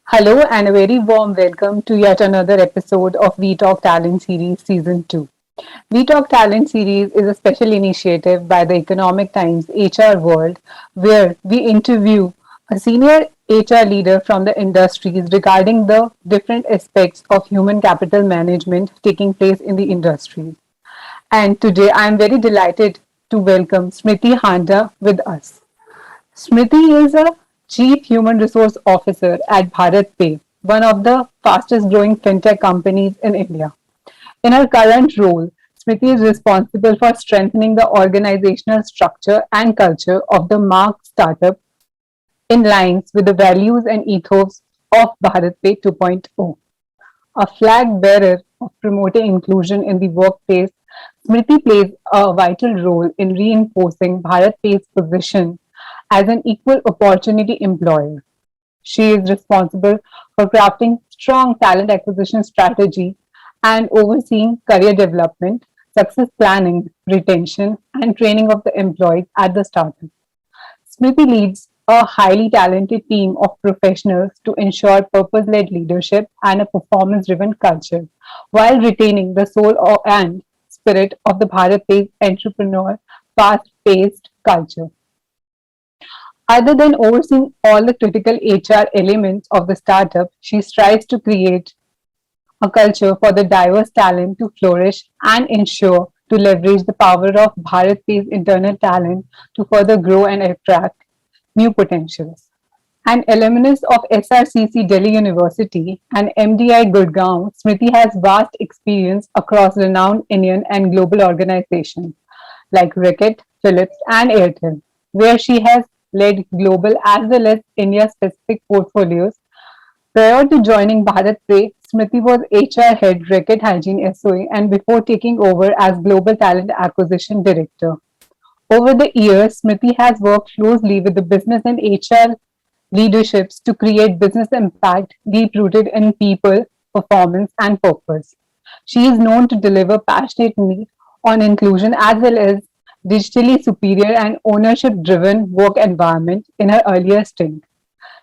Hello and a very warm welcome to yet another episode of We Talk Talent Series Season 2. We Talk Talent Series is a special initiative by the Economic Times HR World where we interview a senior HR leader from the industries regarding the different aspects of human capital management taking place in the industry. And today I am very delighted to welcome Smriti Handa with us. Smriti is a Chief Human Resource Officer at BharatPe, one of the fastest growing fintech companies in India. In her current role, Smriti is responsible for strengthening the organizational structure and culture of the Mark startup in lines with the values and ethos of BharatPe 2.0. A flag bearer of promoting inclusion in the workplace, Smriti plays a vital role in reinforcing BharatPe's position as an equal opportunity employer. She is responsible for crafting strong talent acquisition strategy and overseeing career development, success planning, retention, and training of the employees at the startup. Smriti leads a highly talented team of professionals to ensure purpose led leadership and a performance driven culture while retaining the soul and spirit of the Bharat based entrepreneur fast paced culture. Other than overseeing all the critical HR elements of the startup, she strives to create a culture for the diverse talent to flourish and ensure to leverage the power of Bharat-based internal talent to further grow and attract new potentials. An alumnus of SRCC Delhi University and MDI Gurgaon, Smriti has vast experience across renowned Indian and global organizations like Reckitt, Philips, and Airtel, where she has led global as well as India specific portfolios. Prior to joining BharatPe, Smriti was HR head Reckitt Hygiene SOE and before taking over as Global Talent Acquisition Director. Over the years, Smriti has worked closely with the business and HR leaderships to create business impact deep rooted in people, performance, and purpose. She is known to deliver passionate meat on inclusion as well as digitally superior and ownership driven work environment in her earlier stint.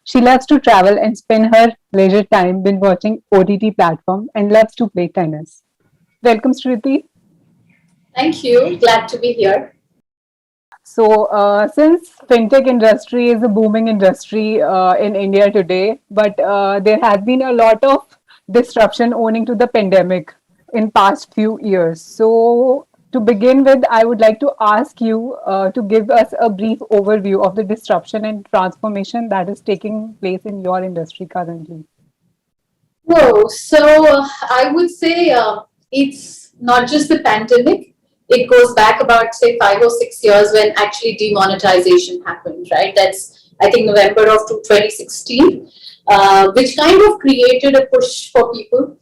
She loves to travel and spend her leisure time binge watching OTT platform and loves to play tennis. Welcome, Shriti. Thank you. Glad to be here. Since fintech industry is a booming industry in India today, but there has been a lot of disruption owing to the pandemic in past few years. So, to begin with, I would like to ask you to give us a brief overview of the disruption and transformation that is taking place in your industry currently. Whoa. I would say it's not just the pandemic. It goes back about, say, 5 or 6 years when actually demonetization happened, right? That's, I think, November of 2016, which kind of created a push for people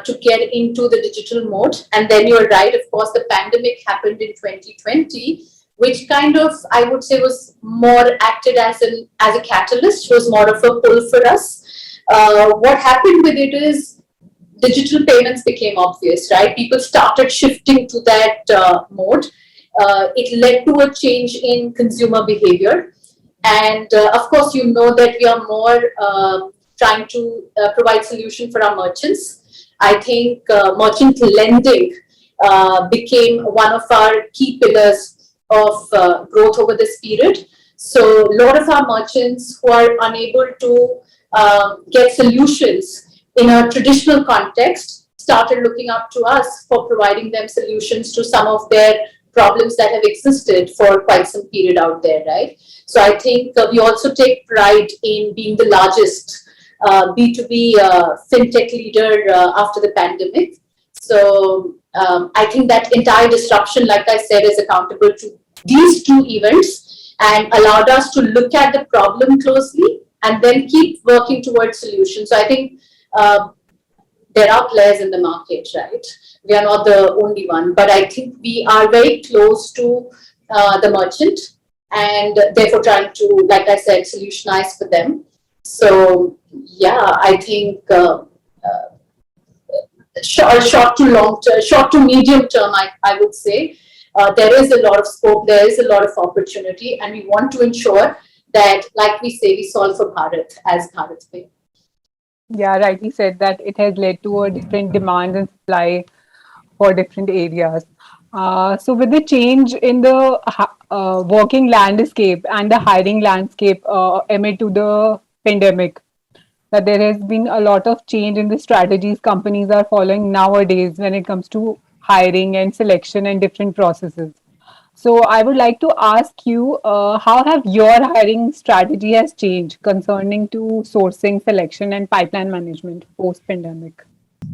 to get into the digital mode. And then you're right, of course, the pandemic happened in 2020, which kind of, I would say, was more acted as a catalyst, was more of a pull for us. What happened with it is digital payments became obvious, right? People started shifting to that mode. It led to a change in consumer behavior. And of course, you know that we are more trying to provide solution for our merchants. I think merchant lending became one of our key pillars of growth over this period. So a lot of our merchants who are unable to get solutions in a traditional context started looking up to us for providing them solutions to some of their problems that have existed for quite some period out there, right? So I think we also take pride in being the largest B2B fintech leader after the pandemic. So I think that entire disruption, like I said, is accountable to these two events and allowed us to look at the problem closely and then keep working towards solutions. So I think there are players in the market, right? We are not the only one, but I think we are very close to the merchant and therefore trying to, like I said, solutionize for them. So yeah, I think short to long term, short to medium term, I would say there is a lot of scope, there is a lot of opportunity, and we want to ensure that, like we say, we solve for Bharat as Bharat Pay. Yeah, rightly said that it has led to a different demands and supply for different areas. So, with the change in the working landscape and the hiring landscape amid to the pandemic, that there has been a lot of change in the strategies companies are following nowadays when it comes to hiring and selection and different processes. So, I would like to ask you, how have your hiring strategy has changed concerning to sourcing, selection, and pipeline management post pandemic?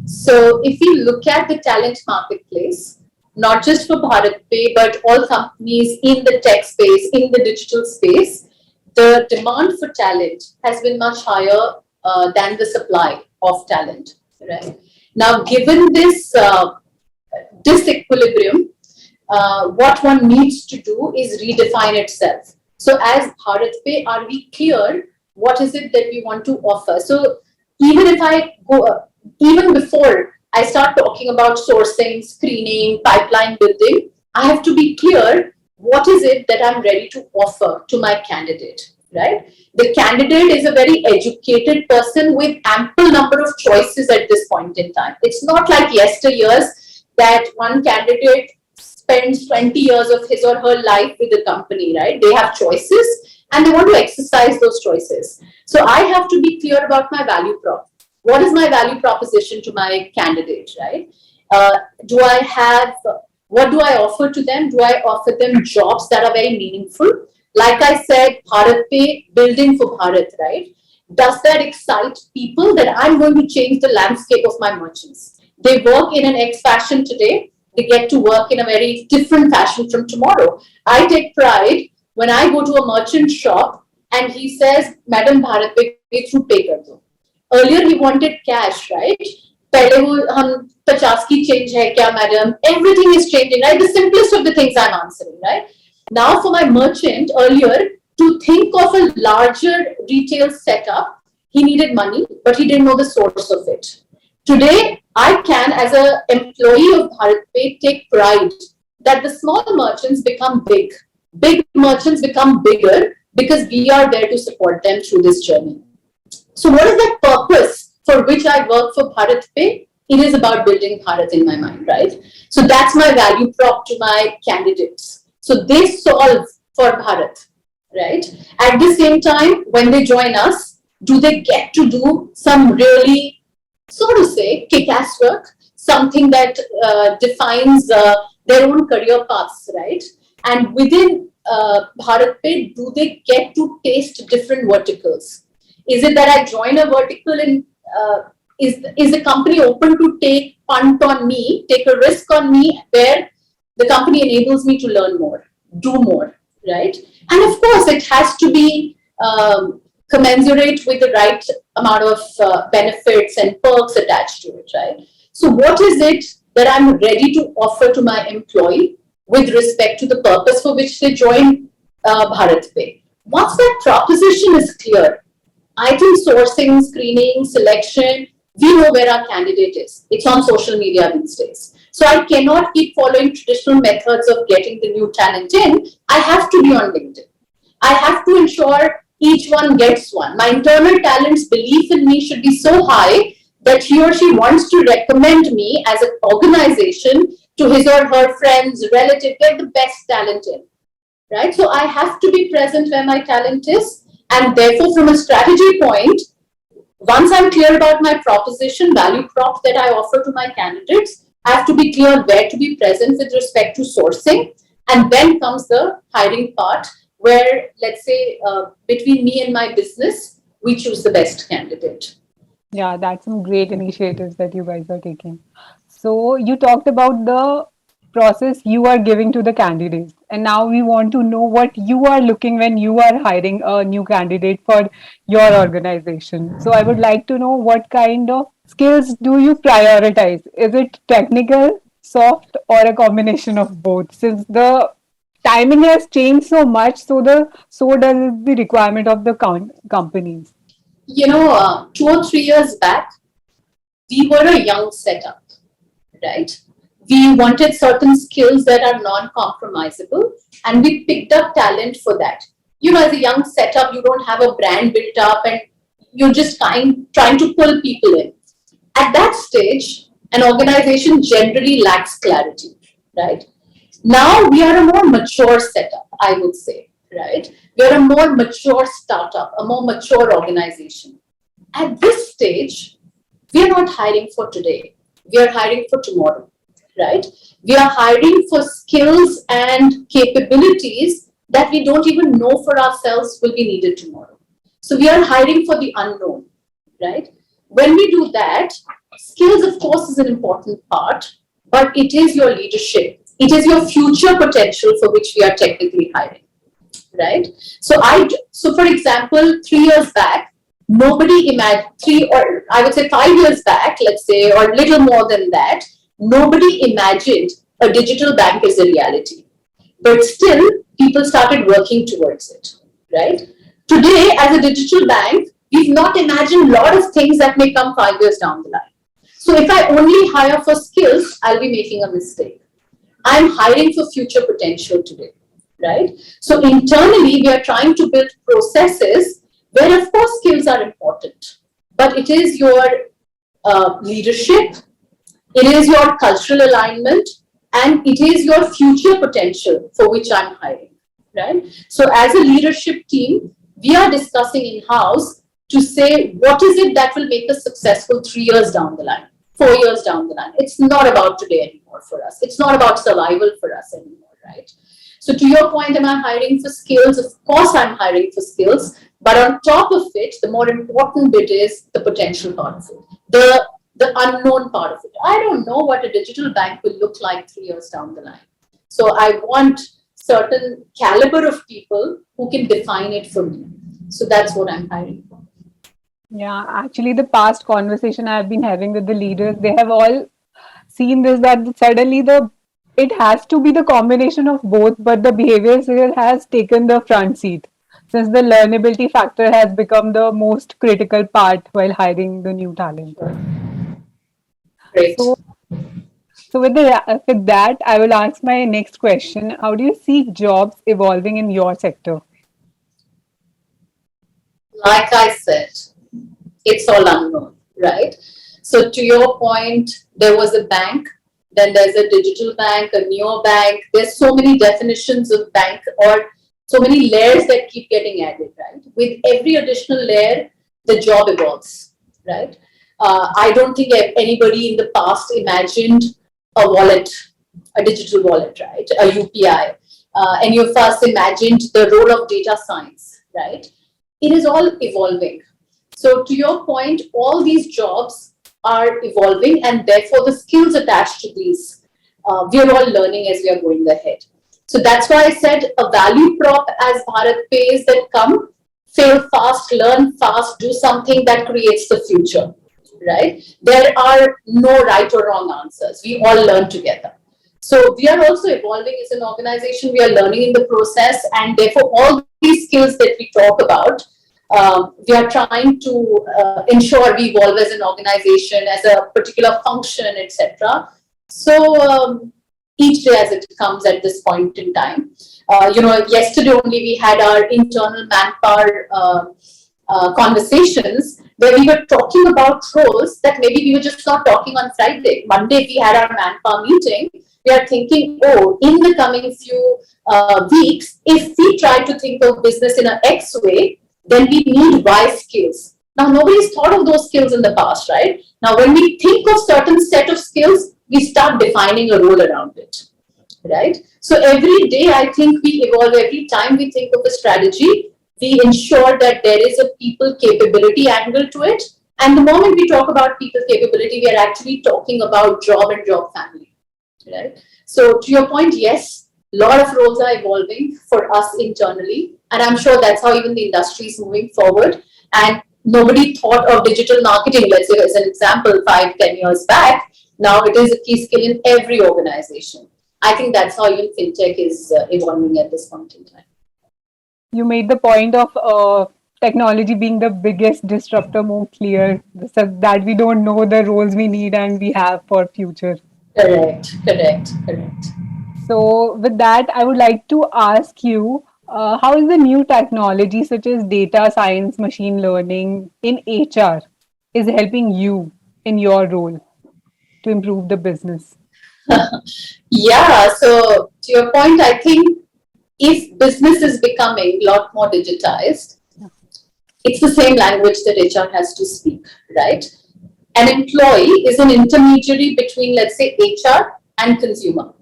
So if we look at the talent marketplace, not just for BharatPe, but all companies in the tech space, in the digital space, the demand for talent has been much higher than the supply of talent. Right now, given this disequilibrium, what one needs to do is redefine itself. So, as BharatPe, are we clear what is it that we want to offer? So, even if I go, even before I start talking about sourcing, screening, pipeline building, I have to be clear what is it that I'm ready to offer to my candidate, right? The candidate is a very educated person with ample number of choices at this point in time. It's not like yesteryears that one candidate spends 20 years of his or her life with the company, right? They have choices and they want to exercise those choices. So I have to be clear about my value prop. What is my value proposition to my candidate, right? Do I have, what do I offer to them? Do I offer them jobs that are very meaningful? Like I said, BharatPe, building for Bharat, right? Does that excite people that I'm going to change the landscape of my merchants? They work in an X fashion today, they get to work in a very different fashion from tomorrow. I take pride when I go to a merchant shop and he says, Madam BharatPe through pay kar do. Earlier he wanted cash, right? पहले वो हम 50 की change है क्या madam? Everything is changing, right? The simplest of the things I'm answering, right? Now for my merchant, earlier to think of a larger retail setup, he needed money, but he didn't know the source of it. Today, I can, as an employee of BharatPe, take pride that the small merchants become big. Big merchants become bigger because we are there to support them through this journey. So, what is that purpose for which I work for BharatPe? It is about building Bharat in my mind, right? So, that's my value prop to my candidates. So, they solve for Bharat, right? At the same time, when they join us, do they get to do some really, so to say, kick-ass work, something that defines their own career paths, right? And within BharatPe, do they get to taste different verticals? Is it that I join a vertical and is the company open to take punt on me, take a risk on me, where the company enables me to learn more, do more, right? And of course, it has to be commensurate with the right amount of benefits and perks attached to it, right? So, what is it that I'm ready to offer to my employee with respect to the purpose for which they join BharatPe? Once that proposition is clear, I think sourcing, screening, selection, we know where our candidate is. It's on social media these days. So I cannot keep following traditional methods of getting the new talent in. I have to be on LinkedIn. I have to ensure each one gets one. My internal talent's belief in me should be so high that he or she wants to recommend me as an organization to his or her friends, relative, get the best talent in. Right? So I have to be present where my talent is. And therefore, from a strategy point, once I'm clear about my proposition, value prop that I offer to my candidates, I have to be clear where to be present with respect to sourcing. And then comes the hiring part, where, let's say, between me and my business, we choose the best candidate. Yeah, that's some great initiatives that you guys are taking. So you talked about the process you are giving to the candidates, and now we want to know what you are looking when you are hiring a new candidate for your organization. So I would like to know what kind of skills do you prioritize? Is it technical, soft, or a combination of both? Since the timing has changed so much, so does the requirement of the companies. 2 or 3 years back, we were a young setup, right? We wanted certain skills that are non-compromisable, and we picked up talent for that. As a young setup, you don't have a brand built up, and You're just trying to pull people in. At that stage, an organization generally lacks clarity, right? Now we are a more mature setup, I would say, right? We are a more mature startup, a more mature organization. At this stage, we are not hiring for today. We are hiring for tomorrow, right? We are hiring for skills and capabilities that we don't even know for ourselves will be needed tomorrow. So we are hiring for the unknown, right? When we do that, skills, of course, is an important part, but it is your leadership. It is your future potential for which we are technically hiring, right? So for example, 3 years back, nobody imagined 5 years back, let's say, or little more than that, nobody imagined a digital bank as a reality. But still, people started working towards it, right? Today, as a digital bank, we've not imagined a lot of things that may come 5 years down the line. So if I only hire for skills, I'll be making a mistake. I'm hiring for future potential today, right? So internally, we are trying to build processes where, of course, skills are important, but it is your leadership, it is your cultural alignment, and it is your future potential for which I'm hiring, right? So as a leadership team, we are discussing in house to say what is it that will make us successful 3 years down the line, 4 years down the line. It's not about today anymore for us. It's not about survival for us anymore, right? So to your point, am I hiring for skills? Of course, I'm hiring for skills. But on top of it, the more important bit is the potential part of it, the unknown part of it. I don't know what a digital bank will look like 3 years down the line. So I want certain caliber of people who can define it for me. So that's what I'm hiring for. Yeah, actually, the past conversation I've been having with the leaders, they have all seen this that suddenly the it has to be the combination of both, but the behavior skill has taken the front seat since the learnability factor has become the most critical part while hiring the new talent. Great. So, with that, I will ask my next question. How do you see jobs evolving in your sector? Like I said, it's all unknown, right? So to your point, there was a bank, then there's a digital bank, a neo bank. There's so many definitions of bank or so many layers that keep getting added, right? With every additional layer, the job evolves, right? I don't think anybody in the past imagined a wallet, a digital wallet, right? A UPI. Any of us imagined the role of data science, right? It is all evolving. So to your point, all these jobs are evolving, and therefore the skills attached to these, we are all learning as we are going ahead. So that's why I said a value prop as BharatPe's that come, fail fast, learn fast, do something that creates the future, right? There are no right or wrong answers. We all learn together. So we are also evolving as an organization. We are learning in the process, and therefore all these skills that we talk about, we are trying to ensure we evolve as an organization, as a particular function, etc. So each day as it comes at this point in time. Yesterday only we had our internal manpower conversations where we were talking about roles that maybe we were just not talking on Friday. Monday we had our manpower meeting. We are thinking, oh, in the coming few weeks, if we try to think of business in an X way, then we need Y skills. Now, nobody's thought of those skills in the past, right? Now, when we think of certain set of skills, we start defining a role around it, right? So every day, I think we evolve. Every time we think of a strategy, we ensure that there is a people capability angle to it. And the moment we talk about people capability, we are actually talking about job and job family, right? So to your point, yes, a lot of roles are evolving for us internally, and I'm sure that's how even the industry is moving forward. And nobody thought of digital marketing, let's say as an example, 5, 10 years back. Now it is a key skill in every organization. I think that's how even fintech is evolving at this point in time. You made the point of technology being the biggest disruptor more clear, so that we don't know the roles we need and we have for future. Correct, correct, correct. So, with that, I would like to ask you, How is the new technology such as data science, machine learning in HR is helping you in your role to improve the business? Yeah, so to your point, I think if business is becoming a lot more digitized, it's the same language that HR has to speak, right? An employee is an intermediary between, let's say, HR and consumer,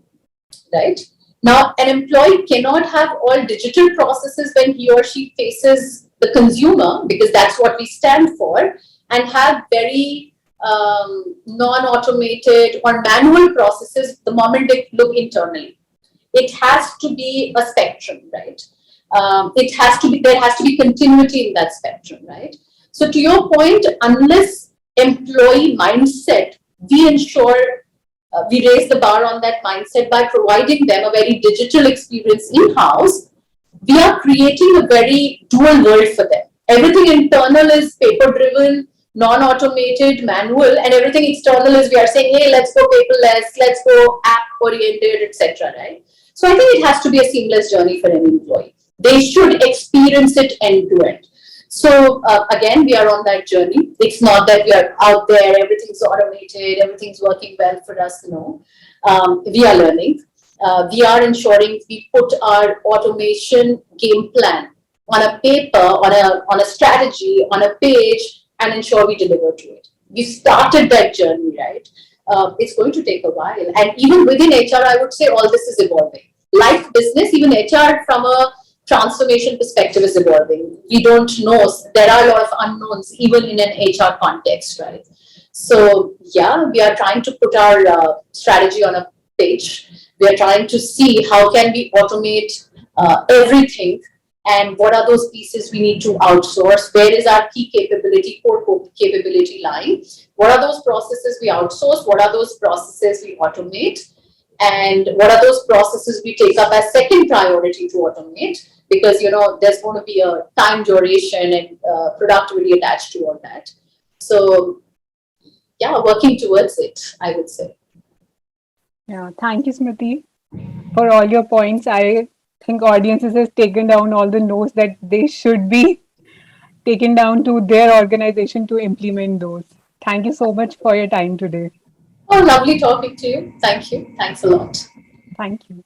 right? Now, an employee cannot have all digital processes when he or she faces the consumer, because that's what we stand for, and have very non-automated or manual processes the moment they look internally. It has to be a spectrum, right? It has to be, there has to be continuity in that spectrum, right? So to your point, unless employee mindset, we ensure we raise the bar on that mindset by providing them a very digital experience in house. We are creating a very dual world for them. Everything internal is paper driven, non automated, manual, and everything external is we are saying, hey, let's go paperless, let's go app oriented, etc. Right? So I think it has to be a seamless journey for any employee. They should experience it end to end. So again, we are on that journey. It's not that we are out there, everything's automated, everything's working well for us. No, we are learning. We are ensuring we put our automation game plan on a paper, on a strategy, on a page, and ensure we deliver to it. We started that journey, right? It's going to take a while, and even within HR, I would say all this is evolving. Like business, even HR from a transformation perspective is evolving. We don't know. There are a lot of unknowns even in an HR context, right? So yeah, we are trying to put our strategy on a page. We are trying to see how can we automate everything, and what are those pieces we need to outsource. Where is our key capability, core capability lying? What are those processes we outsource? What are those processes we automate? And what are those processes we take up as second priority to automate, because there's going to be a time duration and productivity attached to all that. So yeah, working towards it, I would say. Yeah, thank you, Smriti, for all your points. I think audiences has taken down all the notes that they should be taken down to their organization to implement those. Thank you so much for your time today. Oh, lovely talking to you. Thank you. Thanks a lot. Thank you.